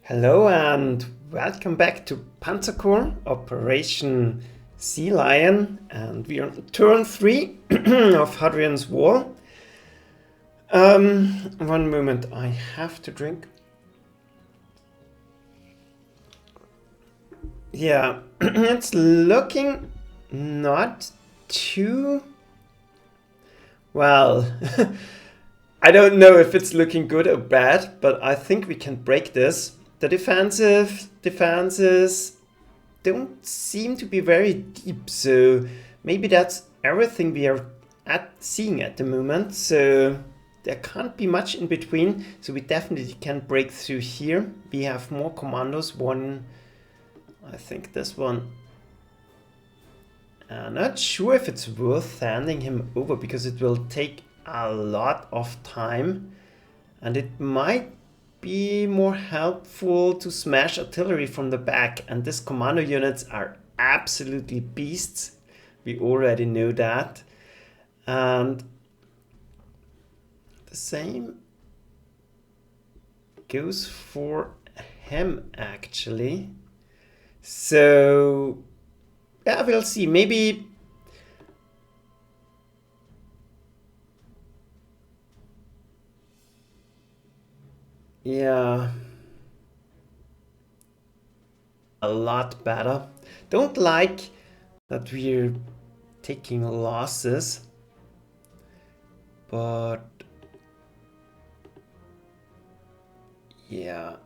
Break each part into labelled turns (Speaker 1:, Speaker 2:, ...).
Speaker 1: Hello and welcome back to Panzer Corps, Operation Sealion, and we are on turn 3 of Hadrian's Wall. One moment, I have to drink. Yeah, it's looking not too well. I don't know if it's looking good or bad, but I think we can break this. The defenses don't seem to be very deep, so maybe that's everything we are seeing at the moment. So there can't be much in between, so we definitely can break through here. We have more commandos. One, I think this one. I'm not sure if it's worth handing him over because it will take a lot of time, and it might be more helpful to smash artillery from the back, and these commando units are absolutely beasts. We already know that. And the same goes for him actually. So yeah, we'll see. Maybe yeah, a lot better. Don't like that we're taking losses, but yeah.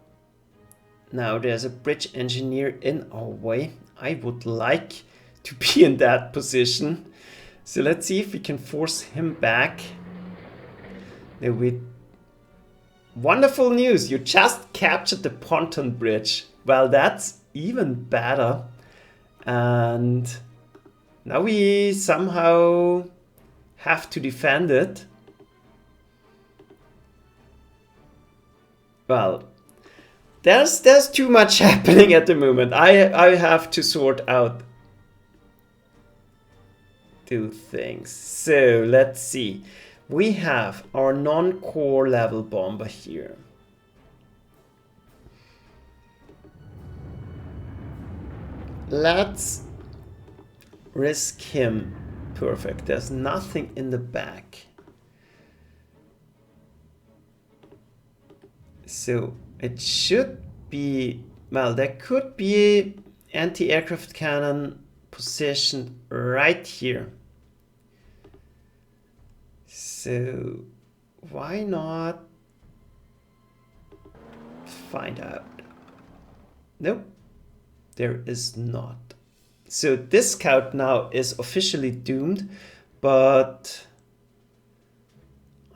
Speaker 1: Now there's a bridge engineer in our way. I would like to be in that position. So let's see if we can force him back. Now with wonderful news, you just captured the pontoon bridge. Well, that's even better. And now we somehow have to defend it. Well, there's too much happening at the moment. I have to sort out two things. So let's see. We have our non-core level bomber here. Let's risk him. Perfect. There's nothing in the back. So it should be, well, there could be anti-aircraft cannon positioned right here. So why not find out? Nope, there is not. So this scout now is officially doomed, but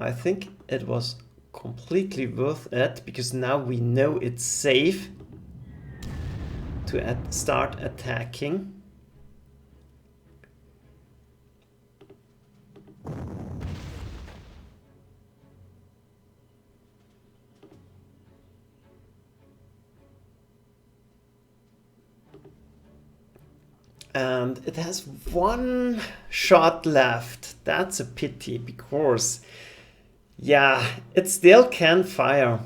Speaker 1: I think it was completely worth it because now we know it's safe to start attacking. And it has one shot left. That's a pity because, yeah, it still can fire.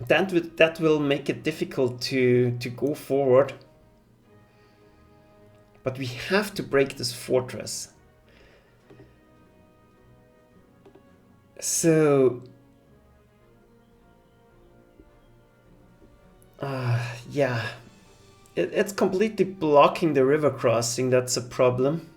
Speaker 1: That will make it difficult to go forward. But we have to break this fortress. So yeah, it's completely blocking the river crossing. That's a problem.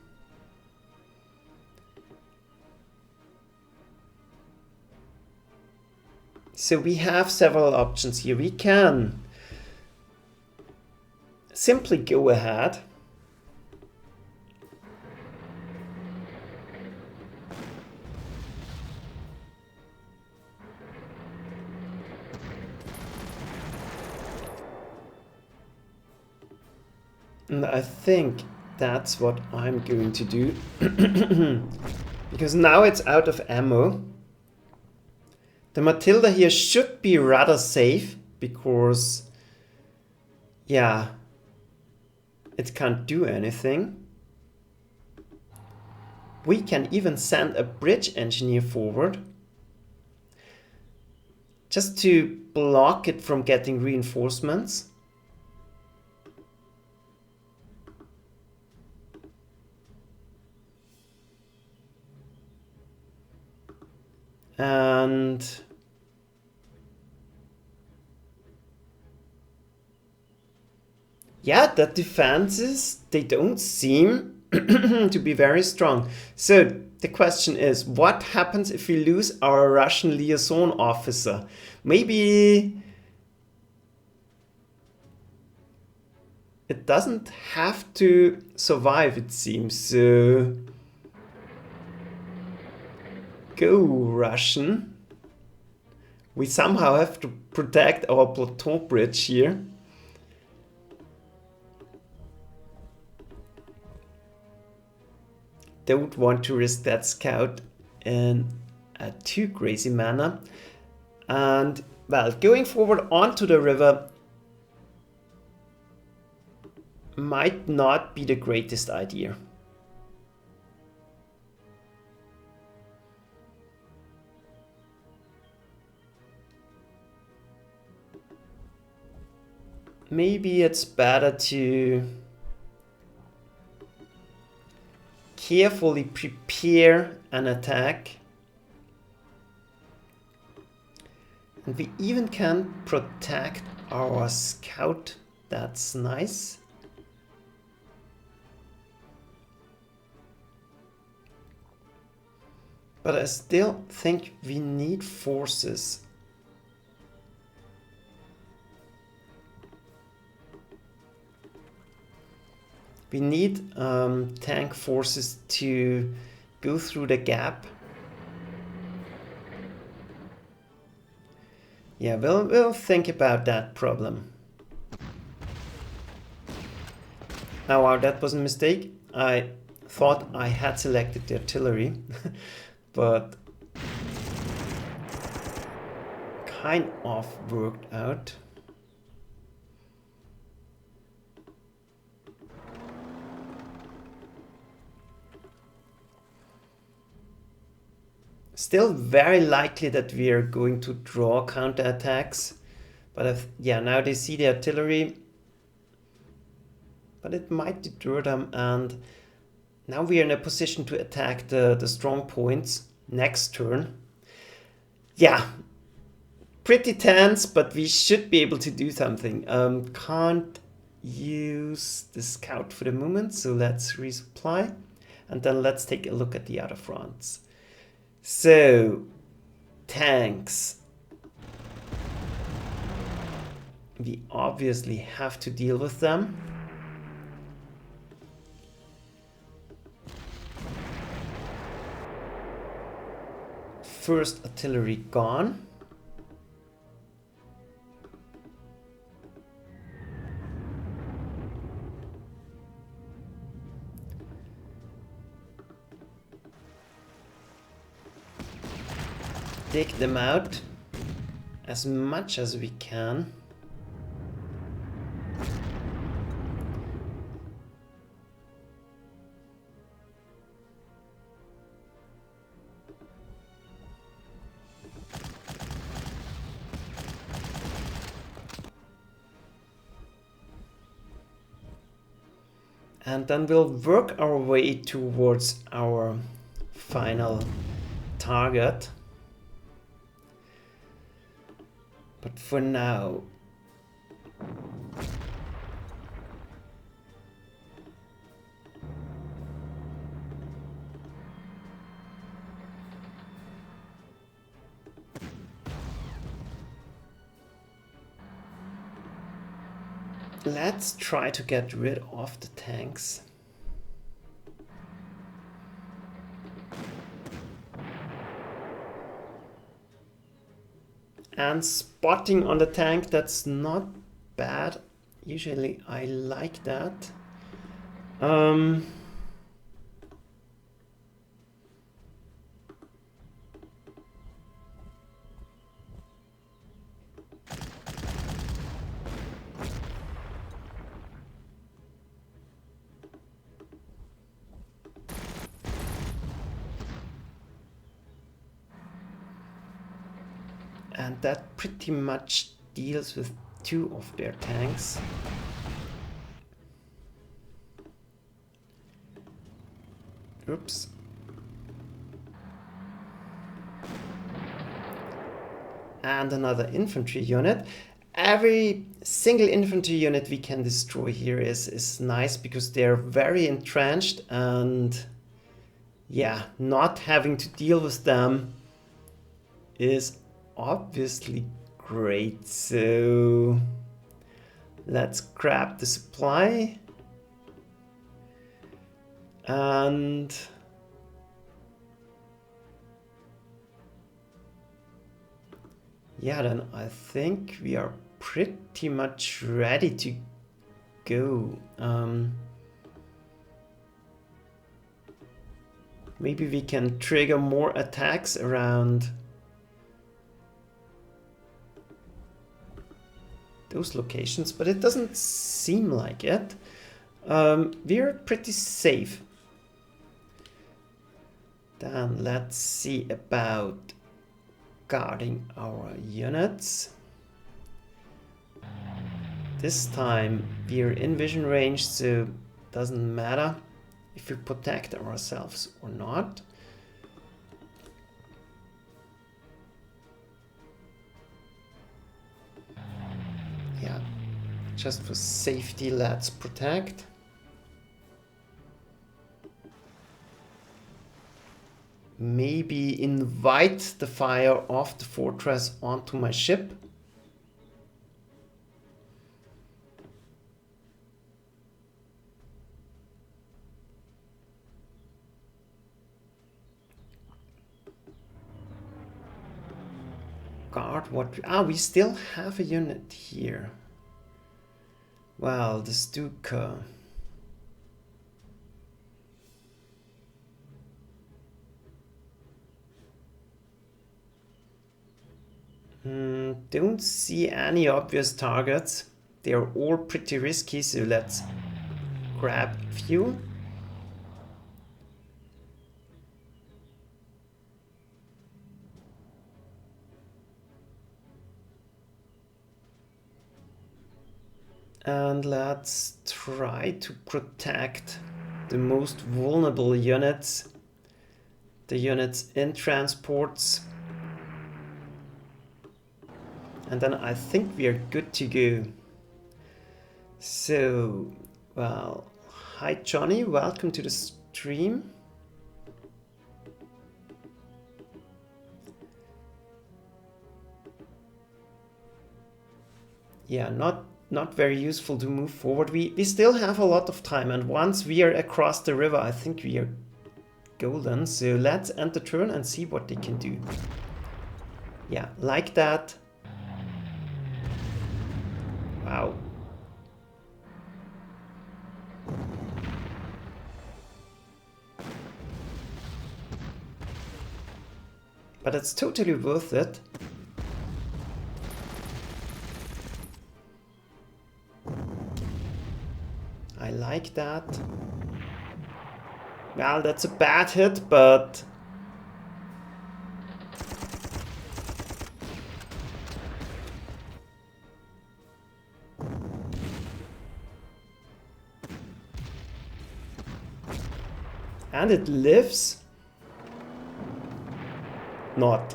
Speaker 1: So we have several options here. We can simply go ahead. And I think that's what I'm going to do. Because now it's out of ammo. The Matilda here should be rather safe because, yeah, it can't do anything. We can even send a bridge engineer forward just to block it from getting reinforcements. And yeah, the defenses, they don't seem to be very strong. So the question is, what happens if we lose our Russian liaison officer? Maybe it doesn't have to survive, it seems. So go Russian. We somehow have to protect our plateau bridge here. Don't want to risk that scout in a too crazy manner. And well, going forward onto the river might not be the greatest idea. Maybe it's better to carefully prepare an attack. And we even can protect our scout. That's nice. But I still think we need forces. We need tank forces to go through the gap. Yeah, we'll think about that problem. Oh wow, that was a mistake. I thought I had selected the artillery, but kind of worked out. Still very likely that we are going to draw counterattacks. But yeah, now they see the artillery. But it might deter them. And now we are in a position to attack the strong points next turn. Yeah, pretty tense, but we should be able to do something. Can't use the scout for the moment. So let's resupply. And then let's take a look at the other fronts. So, tanks. We obviously have to deal with them. First artillery gone. Dig them out as much as we can. And then we'll work our way towards our final target. But for now, let's try to get rid of the tanks. And spotting on the tank, that's not bad. Usually I like that. And that pretty much deals with 2 of their tanks. Oops. And another infantry unit. Every single infantry unit we can destroy here is nice because they're very entrenched, and yeah, not having to deal with them is obviously great. So let's grab the supply and yeah, then I think we are pretty much ready to go. Maybe we can trigger more attacks around those locations, but it doesn't seem like it. We're pretty safe. Then let's see about guarding our units. This time we're in vision range, so it doesn't matter if we protect ourselves or not. Yeah, just for safety, let's protect. Maybe invite the fire of the fortress onto my ship. Guard what we still have a unit here. Well, the Stuka. Don't see any obvious targets. They are all pretty risky, so let's grab a few. And let's try to protect the most vulnerable units, the units in transports. And then I think we are good to go. So, well, hi Johnny, welcome to the stream. Yeah, not very useful to move forward. We still have a lot of time, and once we are across the river, I think we are golden. So let's end the turn and see what they can do. Yeah, like that. Wow. But it's totally worth it. I like that. Well, that's a bad hit, but and it lives. Not.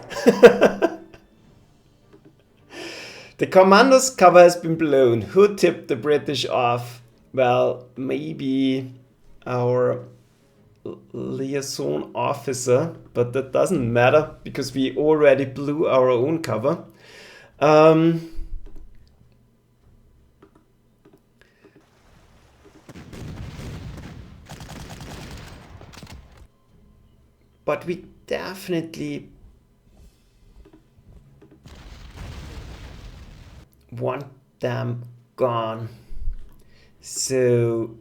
Speaker 1: The commando's cover has been blown. Who tipped the British off? Well, maybe our liaison officer, but that doesn't matter because we already blew our own cover. But we definitely want them gone. So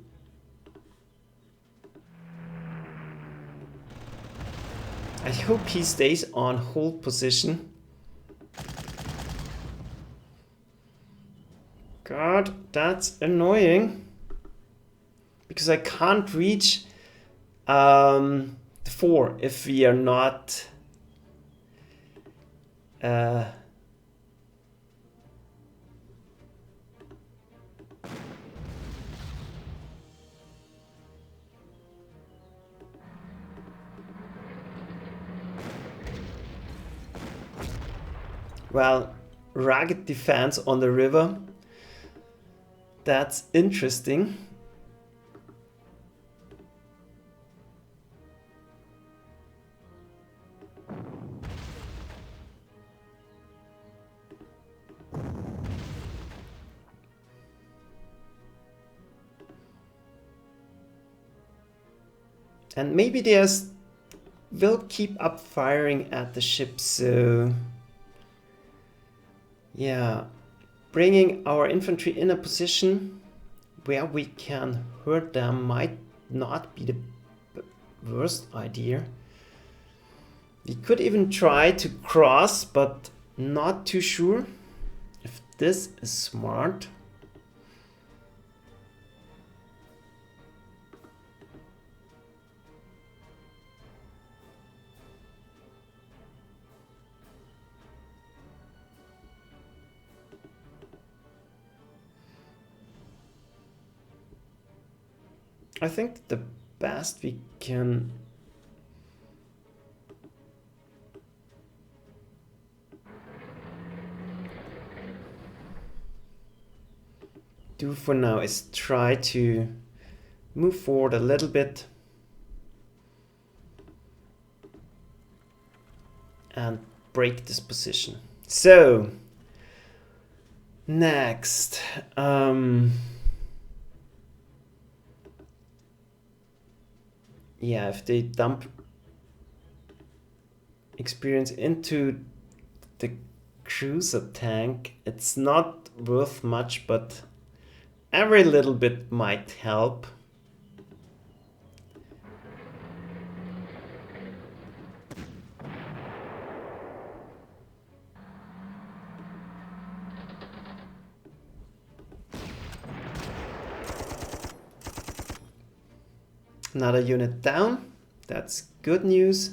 Speaker 1: I hope he stays on hold position. God, that's annoying. Because I can't reach the 4 if we are not well, rugged defense on the river. That's interesting. And maybe will keep up firing at the ship, so yeah, bringing our infantry in a position where we can hurt them might not be the worst idea. We could even try to cross, but not too sure if this is smart. I think the best we can do for now is try to move forward a little bit and break this position. So next, yeah, if they dump experience into the cruiser tank, it's not worth much, but every little bit might help. Another unit down, that's good news.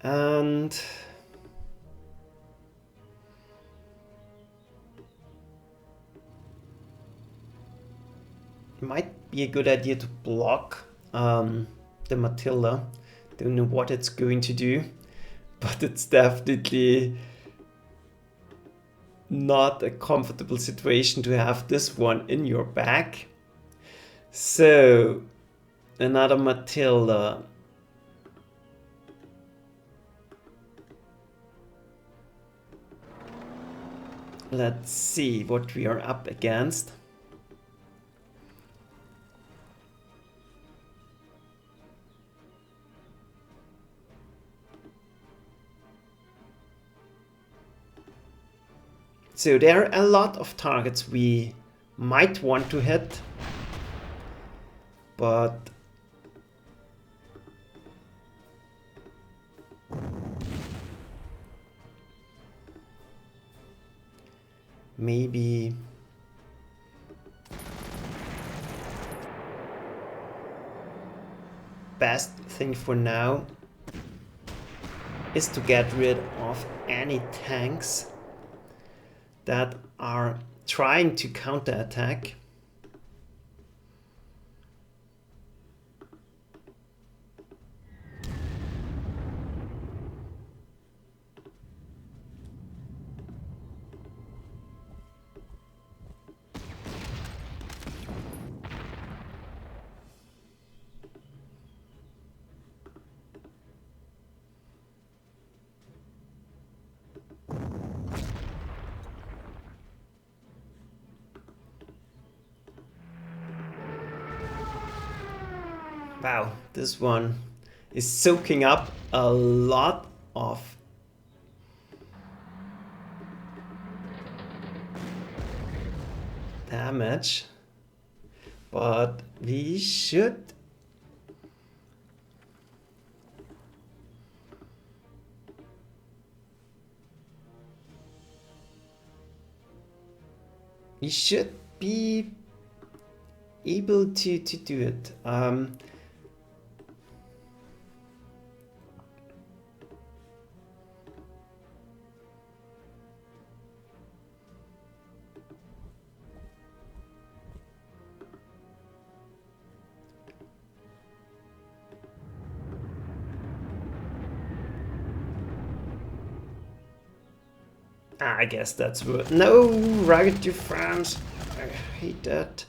Speaker 1: And it might be a good idea to block the Matilda. Don't know what it's going to do, but it's definitely not a comfortable situation to have this one in your back. So another Matilda. Let's see what we are up against. So there are a lot of targets we might want to hit, but maybe best thing for now is to get rid of any tanks that are trying to counterattack. Wow, this one is soaking up a lot of damage, but we should be able to do it. I guess that's worth. No, rugged defense. I hate that.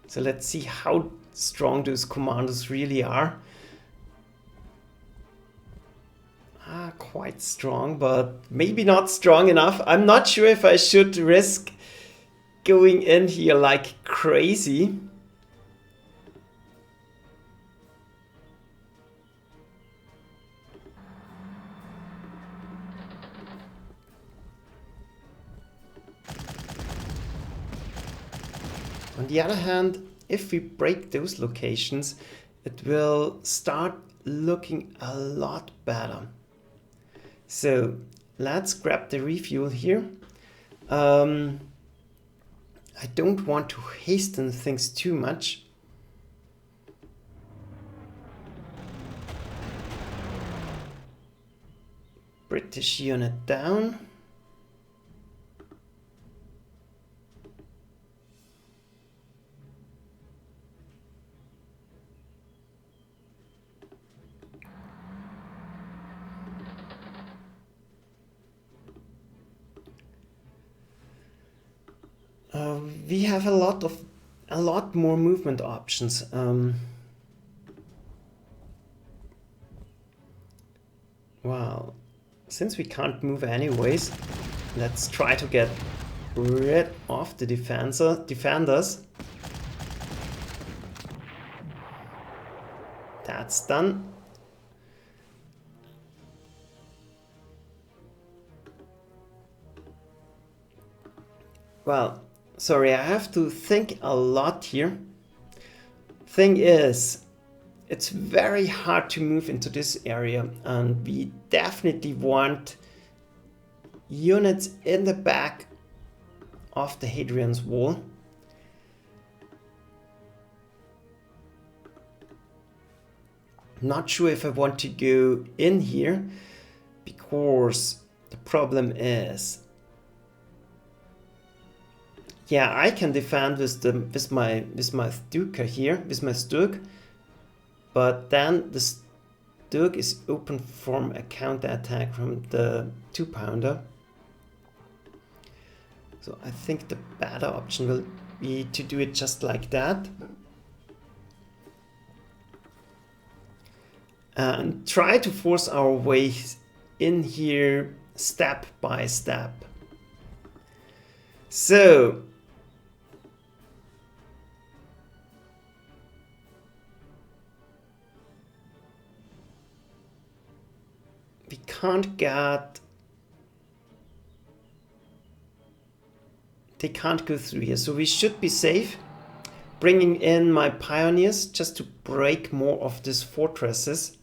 Speaker 1: So let's see how strong those commandos really are. Quite strong, but maybe not strong enough. I'm not sure if I should risk going in here like crazy. On the other hand, if we break those locations, it will start looking a lot better. So let's grab the refuel here. I don't want to hasten things too much. British unit down. We have a lot more movement options. Well, since we can't move anyways, let's try to get rid of the defenders. That's done. Well, sorry, I have to think a lot here. Thing is, it's very hard to move into this area, and we definitely want units in the back of the Hadrian's wall. Not sure if I want to go in here, because the problem is, yeah, I can defend with my Stuka here, with my Stuk, but then the Stuk is open from a counter attack from the 2-pounder. So I think the better option will be to do it just like that. And try to force our way in here step by step. So we can't get... They can't go through here, so we should be safe. Bringing in my pioneers just to break more of these fortresses.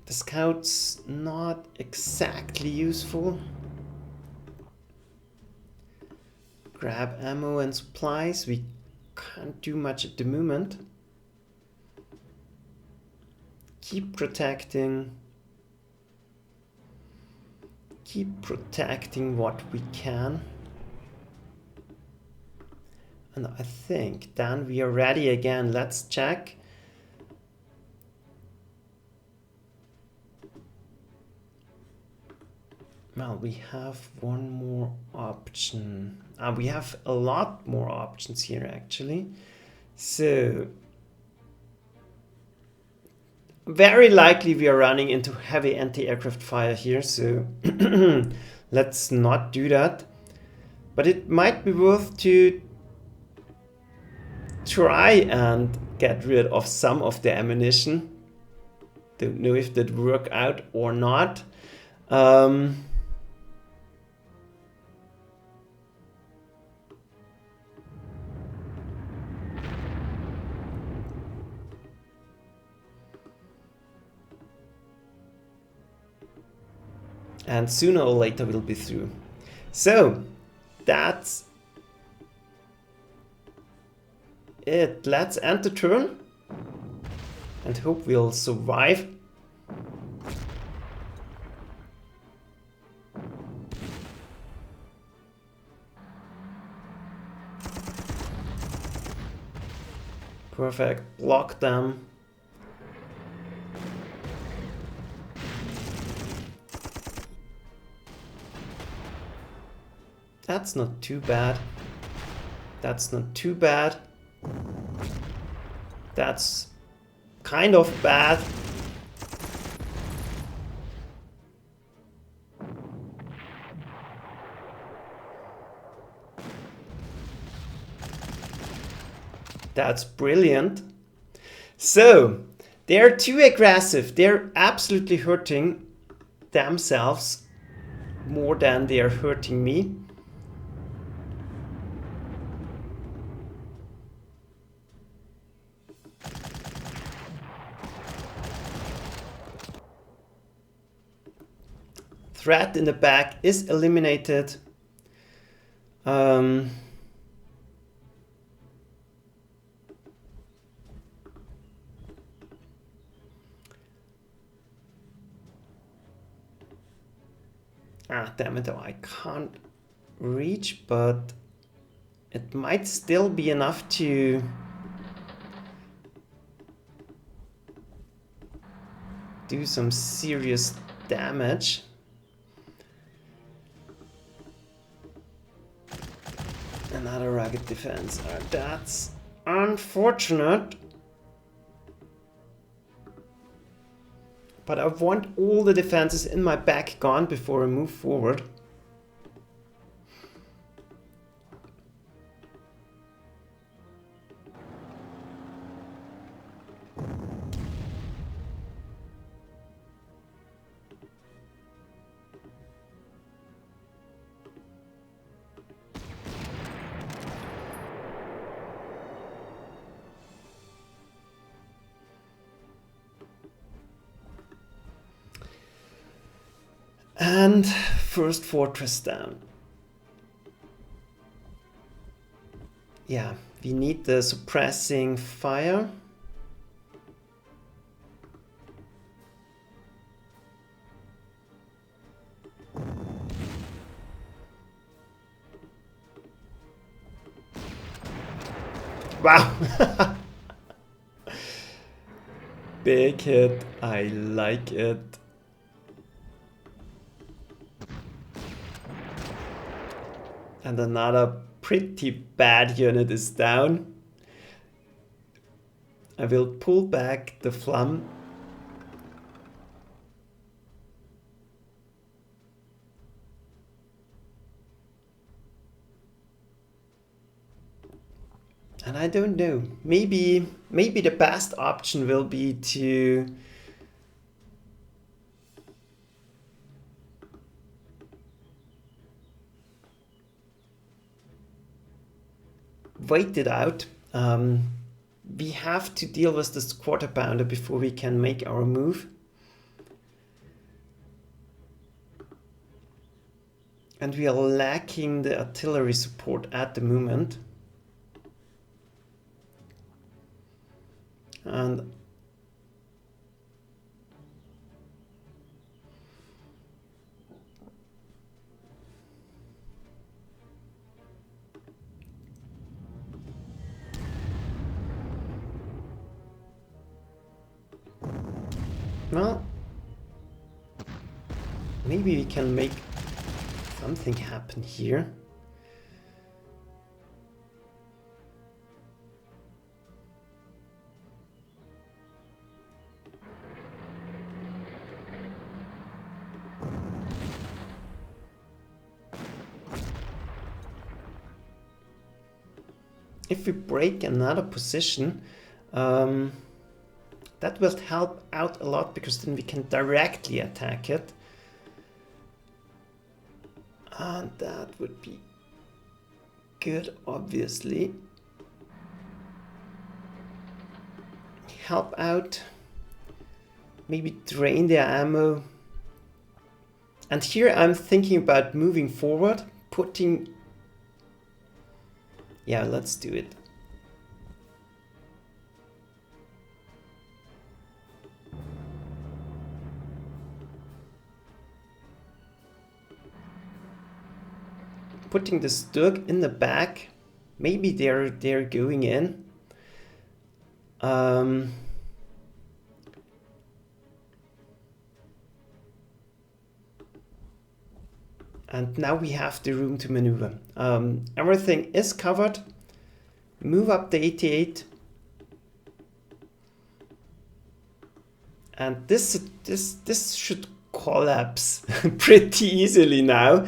Speaker 1: The scouts not exactly useful. Grab ammo and supplies. We can't do much at the moment. Keep protecting. Keep protecting what we can. And I think then we are ready again. Let's check. Well, we have one more option. We have a lot more options here actually. So very likely we are running into heavy anti-aircraft fire here, so let's not do that. But it might be worth to try and get rid of some of the ammunition. Don't know if that work out or not. And sooner or later we'll be through. So that's it. Let's end the turn and hope we'll survive. Perfect. Block them. That's not too bad. That's not too bad. That's kind of bad. That's brilliant. So, they're too aggressive. They're absolutely hurting themselves more than they're hurting me. Threat in the back is eliminated. Damn it, I can't reach, but it might still be enough to do some serious damage. Another rugged defense. That's unfortunate. But I want all the defenses in my back gone before I move forward. And first fortress down. Yeah, we need the suppressing fire. Wow! Big hit, I like it. And another pretty bad unit is down. I will pull back the flum. And I don't know, maybe the best option will be to wait it out. We have to deal with this quarter pounder before we can make our move. And we are lacking the artillery support at the moment. And well, maybe we can make something happen here. If we break another position, that will help out a lot, because then we can directly attack it. And that would be good, obviously. Help out. Maybe drain their ammo. And here I'm thinking about moving forward, putting... Yeah, let's do it. Putting the Sturg in the back. Maybe they're going in. And now we have the room to maneuver. Everything is covered. Move up the 88. And this should collapse pretty easily now.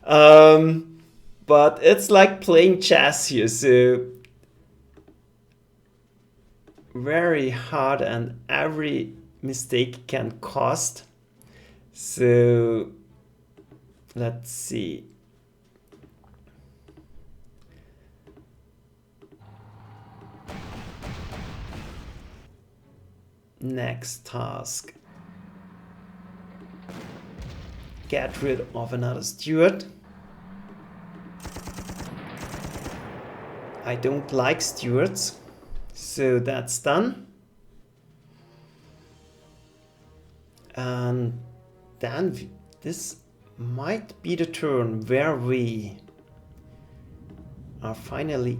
Speaker 1: But it's like playing chess here, so very hard, and every mistake can cost. So let's see. Next task. Get rid of another steward. I don't like stewards, so that's done. And then this might be the turn where we are finally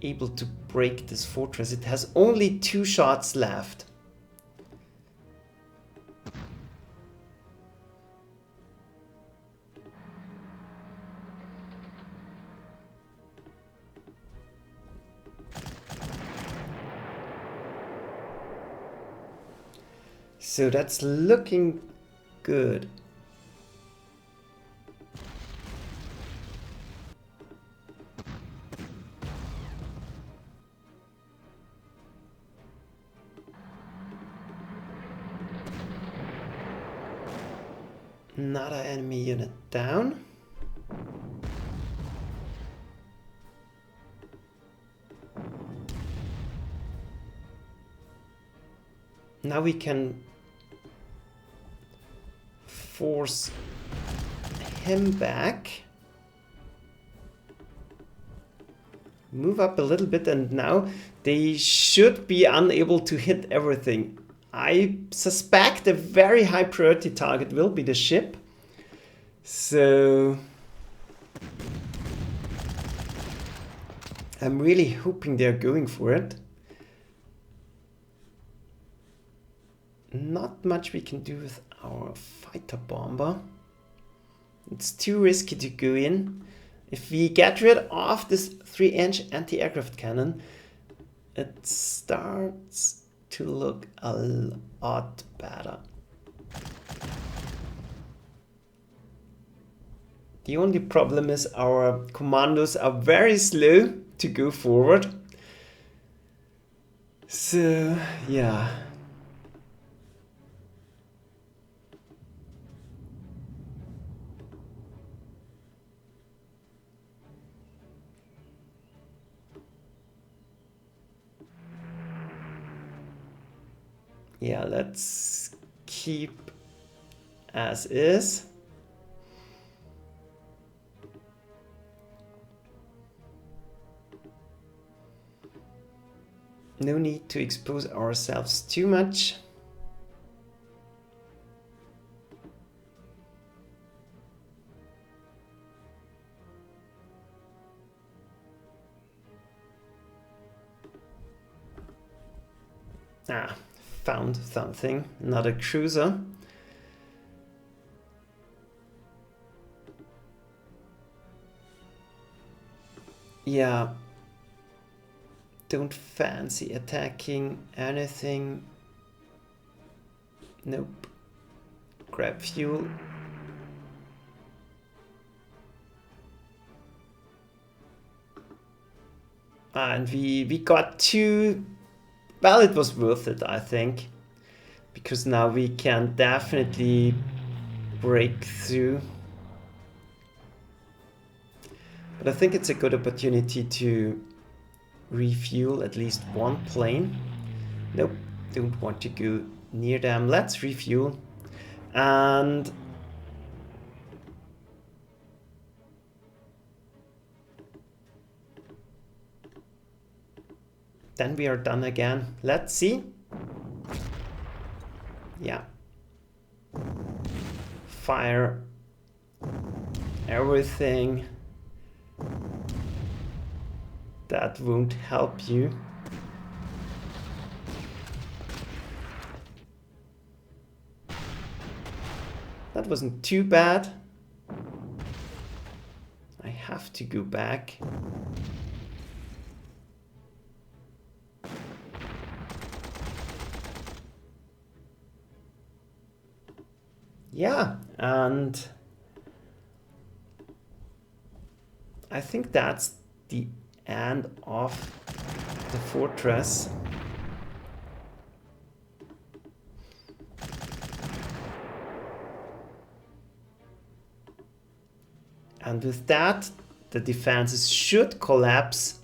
Speaker 1: able to break this fortress. It has only 2 shots left. So that's looking good. Another enemy unit down. Now we can force him back. Move up a little bit, and now they should be unable to hit everything. I suspect a very high priority target will be the ship. So I'm really hoping they're going for it. Not much we can do with our fighter bomber. It's too risky to go in. If we get rid of this 3-inch anti-aircraft cannon, it starts to look a lot better. The only problem is our commandos are very slow to go forward. So, yeah. Yeah, let's keep as is. No need to expose ourselves too much. Ah, found something, not a cruiser. Yeah, don't fancy attacking anything. Nope. Grab fuel. And we got 2. Well, it was worth it, I think, because now we can definitely break through. But I think it's a good opportunity to refuel at least one plane. Nope, don't want to go near them. Let's refuel. And then we are done again. Let's see. Yeah. Fire everything. that won't help you. That wasn't too bad. I have to go back. Yeah, and I think that's the end of the fortress. And with that, the defenses should collapse.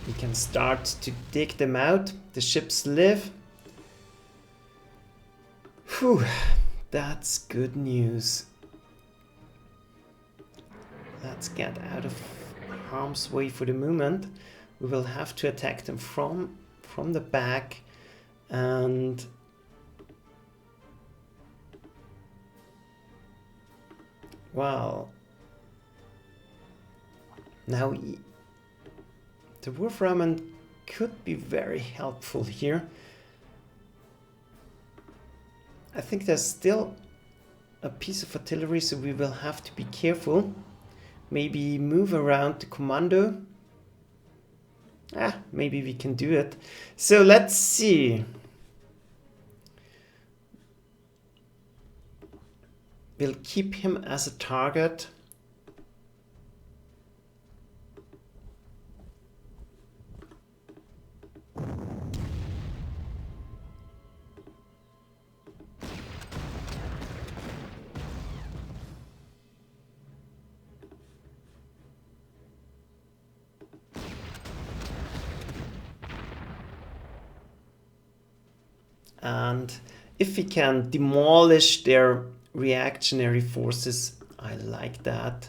Speaker 1: We can start to dig them out. The ships live. Whew, that's good news. Let's get out of harm's way for the moment. We will have to attack them from the back, and well, now the Wolframen could be very helpful here. I think there's still a piece of artillery, so we will have to be careful. Maybe move around the commando. Maybe we can do it. So let's see. We'll keep him as a target. And if we can demolish their reactionary forces, I like that.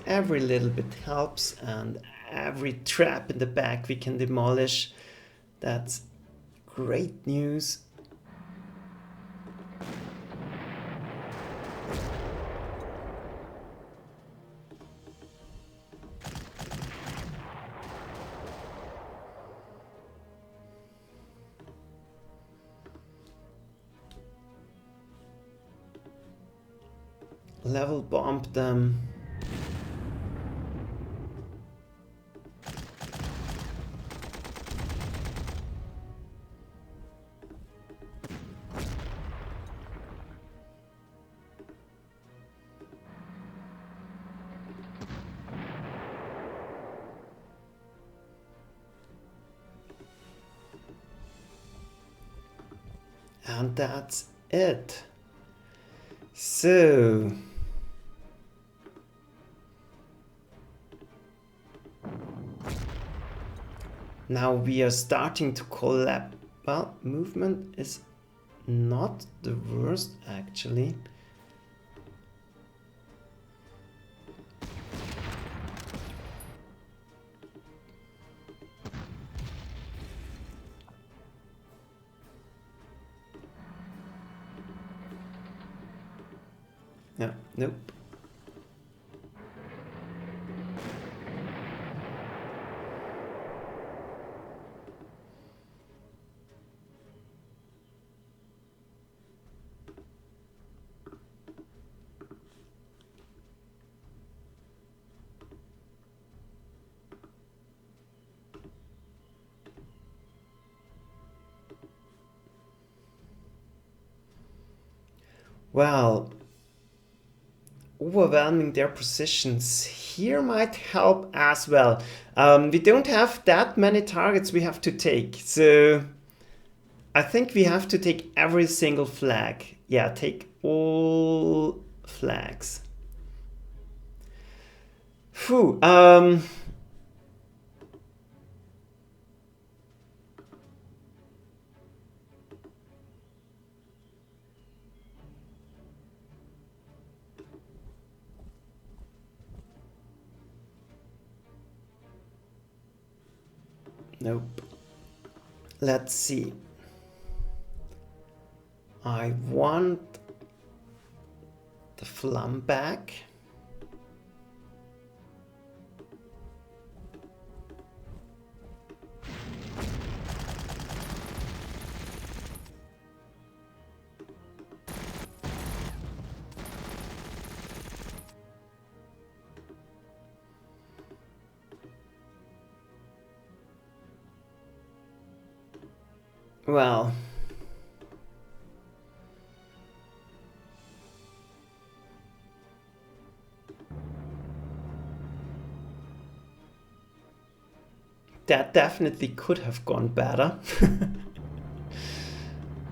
Speaker 1: Every little bit helps, and every trap in the back we can demolish. That's great news. Level bomb them. And that's it. So now we are starting to collapse. Well, movement is not the worst actually. Yeah, nope. Well, overwhelming their positions here might help as well. We don't have that many targets we have to take, so I think we have to take every single flag. Yeah, take all flags. Phew, nope. Let's see. I want the Flam back. Well, that definitely could have gone better.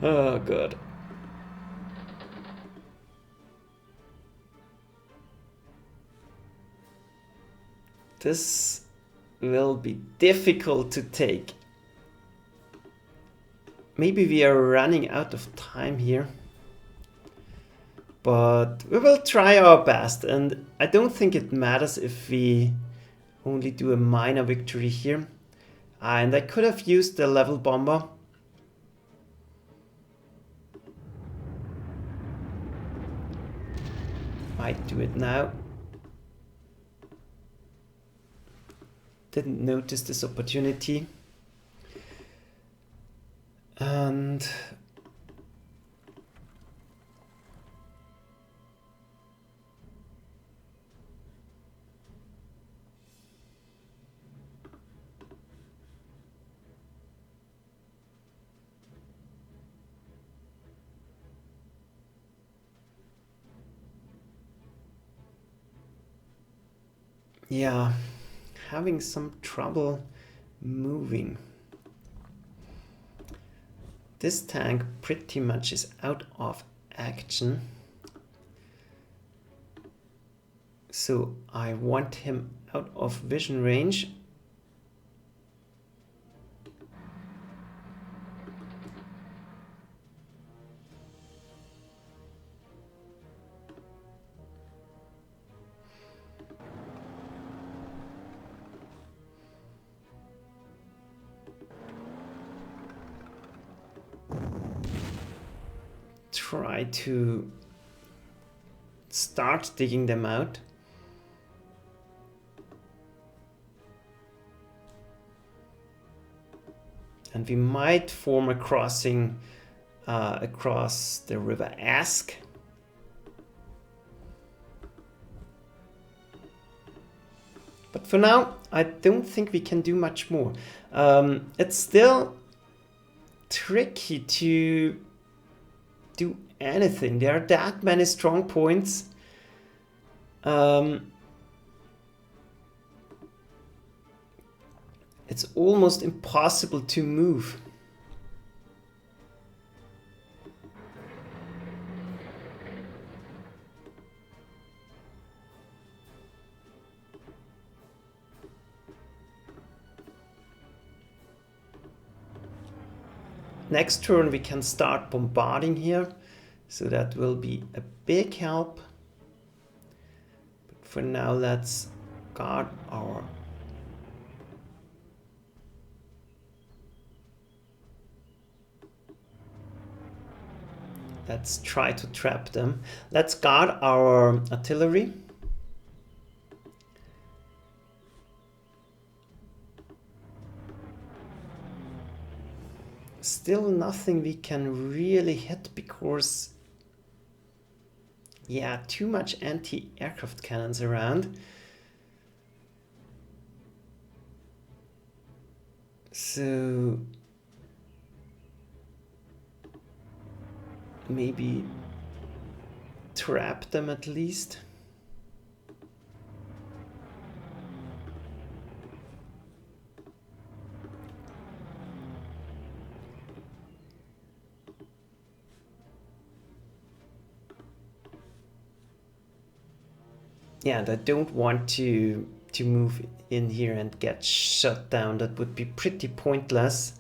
Speaker 1: Oh, God. This will be difficult to take. Maybe we are running out of time here. But we will try our best, and I don't think it matters if we only do a minor victory here. And I could have used the level bomber. Might do it now. Didn't notice this opportunity. And yeah, having some trouble moving. This tank pretty much is out of action. So I want him out of vision range. Try to start digging them out. And we might form a crossing across the River Ask. But for now, I don't think we can do much more. It's still tricky to do anything. There are that many strong points. It's almost impossible to move. Next turn we can start bombarding here, so that will be a big help. But for now, let's guard our... Let's try to trap them. Let's guard our artillery. Still nothing we can really hit because, yeah, too much anti-aircraft cannons around. So maybe trap them at least. Yeah, and I don't want to to move in here and get shut down. That would be pretty pointless.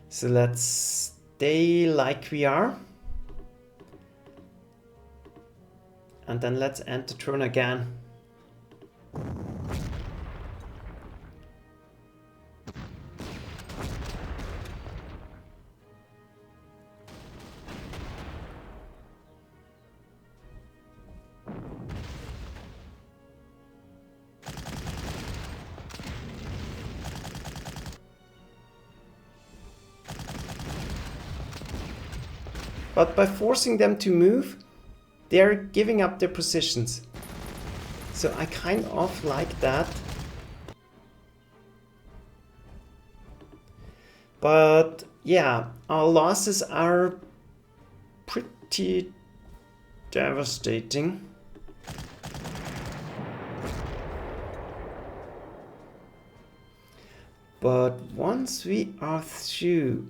Speaker 1: So let's stay like we are. And then let's end the turn again. But by forcing them to move, they're giving up their positions. So I kind of like that. But yeah, our losses are pretty devastating. But once we are through,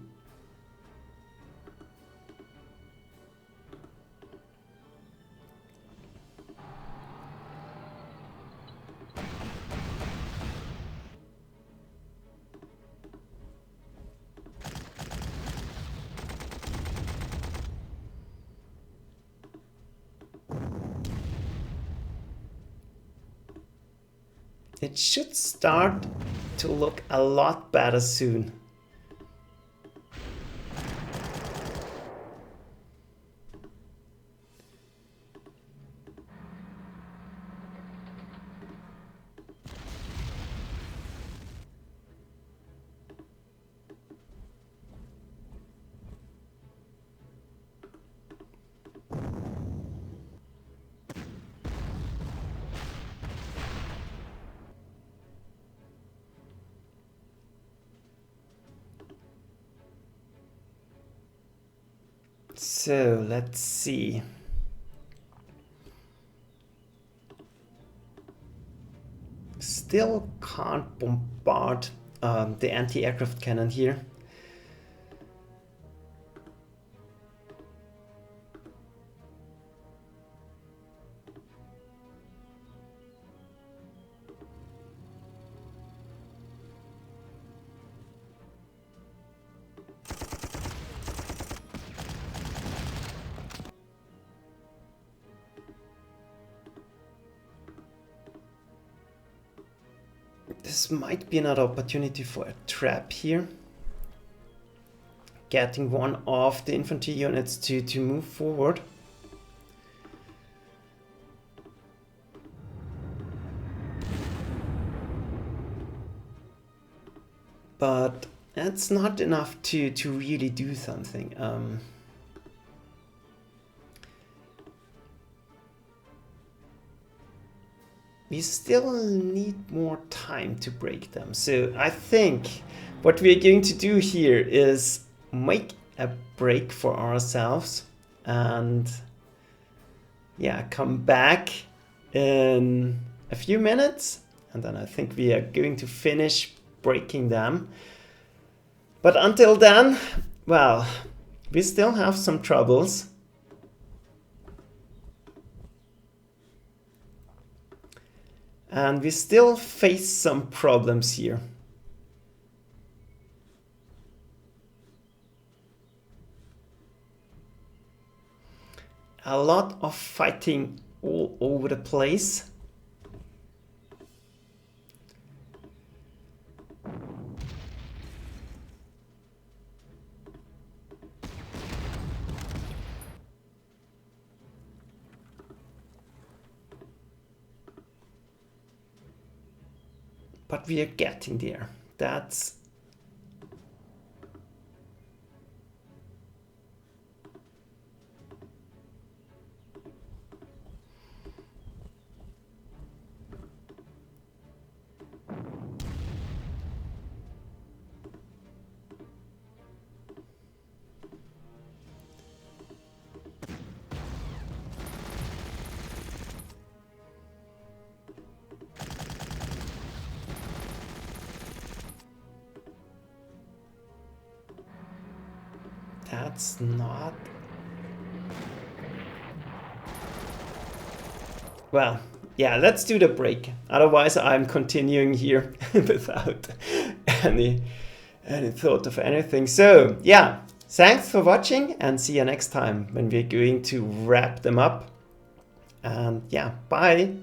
Speaker 1: it should start to look a lot better soon. So let's see. Still can't bombard the anti-aircraft cannon here. This might be another opportunity for a trap here. Getting one of the infantry units to move forward. But that's not enough to really do something. We still need more time to break them. So I think what we're going to do here is make a break for ourselves and yeah, come back in a few minutes, and then I think we are going to finish breaking them. But until then, well, we still have some troubles. And we still face some problems here. A lot of fighting all over the place. But we are getting there. That's not... Well, yeah, let's do the break. Otherwise, I'm continuing here without any thought of anything. So yeah, thanks for watching and see you next time when we're going to wrap them up. And yeah, bye.